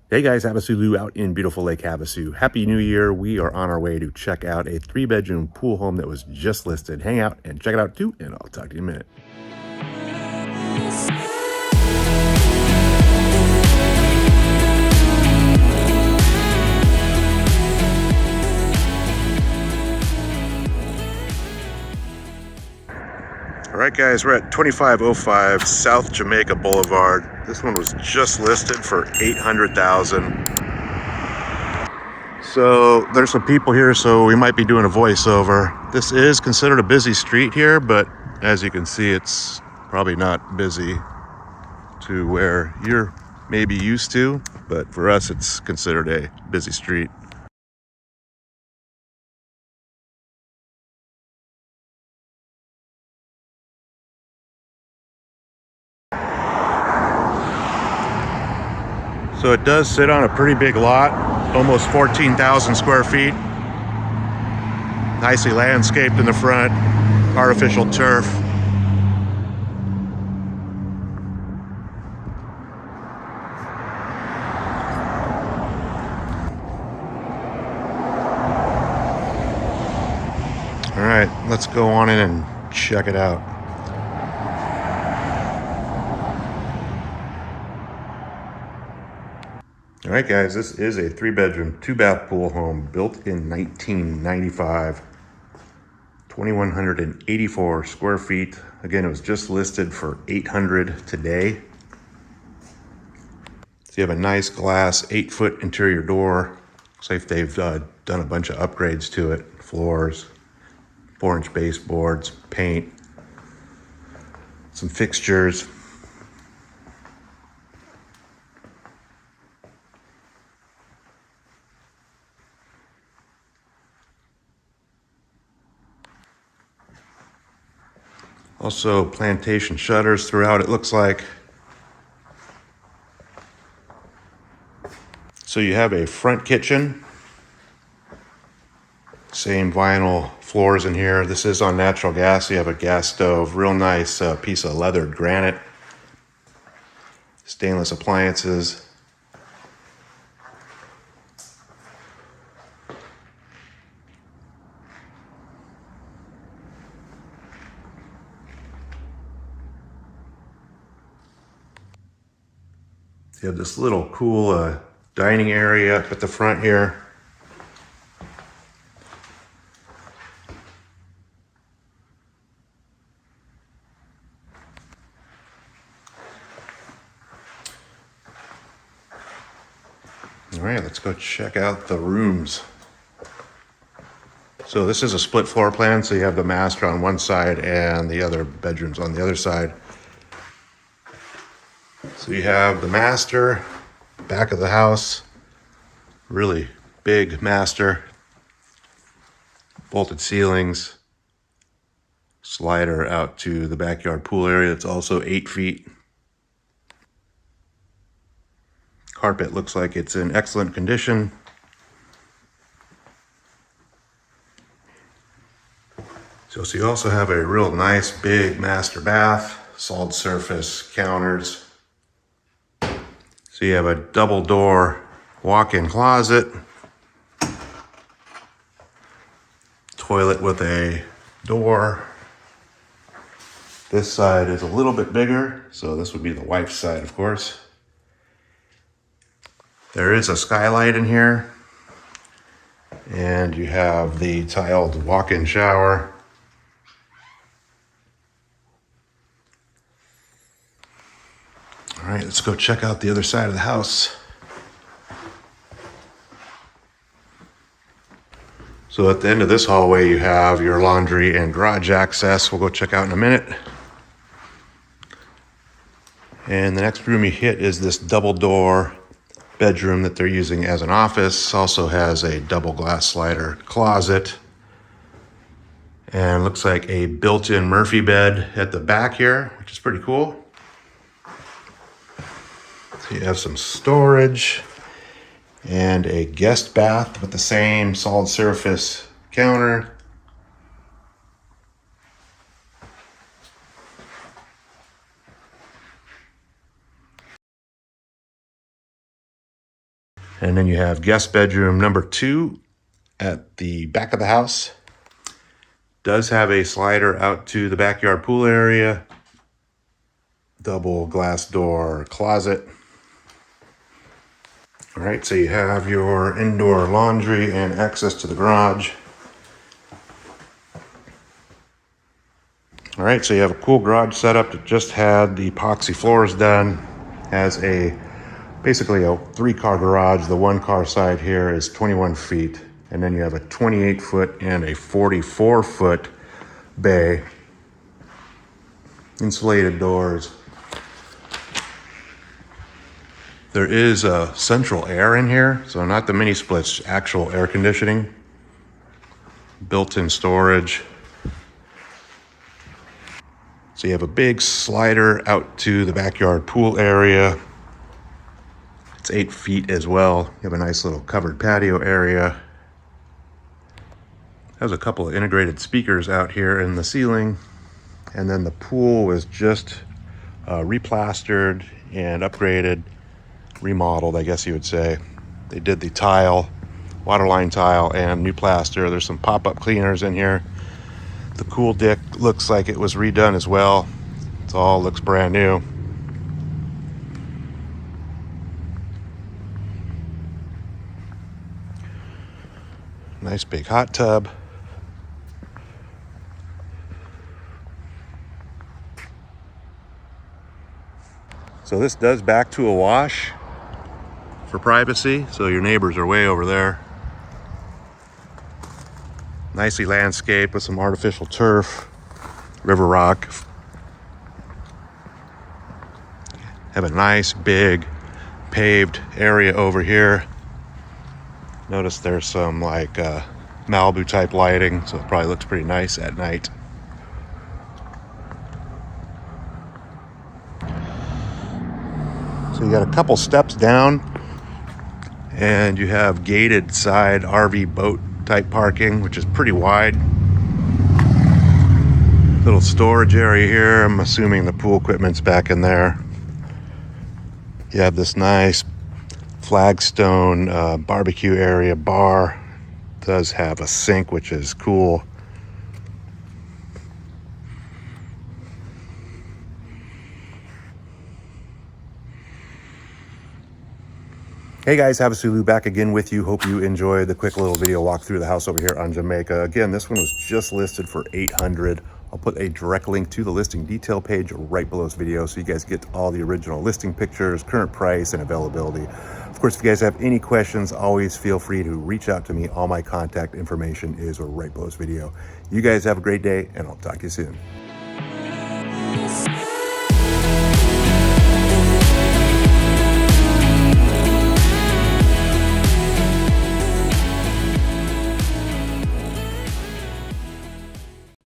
Hey guys, HavasuLew out in beautiful Lake Havasu. Happy New Year. We are on our way to check out a 3-bedroom pool home that was just listed. Hang out and check it out too, and I'll talk to you in a minute. All right guys, we're at 2505 South Jamaica Boulevard. This one was just listed for $800,000. So there's some people here, so we might be doing a voiceover. This is considered a busy street here, but as you can see, it's probably not busy to where you're maybe used to, but for us, it's considered a busy street. So it does sit on a pretty big lot, almost 14,000 square feet. Nicely landscaped in the front, artificial turf. All right, let's go on in and check it out. All right, guys, this is a 3-bedroom, 2-bath pool home built in 1995. 2,184 square feet. Again, it was just listed for $800 today. So you have a nice glass 8-foot interior door. Looks like they've done a bunch of upgrades to it. Floors, 4-inch baseboards, paint, some fixtures. Also plantation shutters throughout, it looks like. So you have a front kitchen. Same vinyl floors in here. This is on natural gas. You have a gas stove, real nice piece of leathered granite. Stainless appliances. You have this little cool dining area up at the front here. All right, let's go check out the rooms. So this is a split floor plan, so you have the master on one side and the other bedrooms on the other side. So you have the master, back of the house, really big master, vaulted ceilings, slider out to the backyard pool area. It's also 8 feet. Carpet looks like it's in excellent condition. So you also have a real nice big master bath, solid surface counters. So you have a double door walk-in closet, toilet with a door. This side is a little bit bigger, so this would be the wife's side, of course. There is a skylight in here, and you have the tiled walk-in shower. All right, let's go check out the other side of the house. So at the end of this hallway, you have your laundry and garage access. We'll go check out in a minute. And the next room you hit is this double door bedroom that they're using as an office. Also has a double glass slider closet. And looks like a built-in Murphy bed at the back here, which is pretty cool. So you have some storage and a guest bath with the same solid surface counter. And then you have guest bedroom number 2 at the back of the house. Does have a slider out to the backyard pool area. Double glass door closet. All right, so you have your indoor laundry and access to the garage. All right, so you have a cool garage setup that just had the epoxy floors done. Has basically a 3-car garage. The 1-car side here is 21 feet. And then you have a 28-foot and a 44-foot bay. Insulated doors. There is a central air in here, so not the mini splits, actual air conditioning. Built-in storage. So you have a big slider out to the backyard pool area. It's 8 feet as well. You have a nice little covered patio area. There's a couple of integrated speakers out here in the ceiling. And then the pool was just replastered and upgraded, remodeled, I guess you would say. They did the tile, waterline tile, and new plaster. There's some pop-up cleaners in here. The cool deck looks like it was redone as well. It all looks brand new. Nice big hot tub. So this does back to a wash for privacy, so your neighbors are way over there. Nicely landscaped with some artificial turf, river rock. Have a nice big paved area over here. Notice there's some like Malibu type lighting, so it probably looks pretty nice at night. So you got a couple steps down and you have gated side RV boat type parking, which is pretty wide. Little storage area here. I'm assuming the pool equipment's back in there. You have this nice flagstone barbecue area bar. Does have a sink, which is cool. Hey guys, HavasuLew back again with you. Hope you enjoyed the quick little video walk through the house over here on Jamaica. Again, this one was just listed for $800. I'll put a direct link to the listing detail page right below this video so you guys get all the original listing pictures, current price, and availability. Of course, if you guys have any questions, always feel free to reach out to me. All my contact information is right below this video. You guys have a great day, and I'll talk to you soon.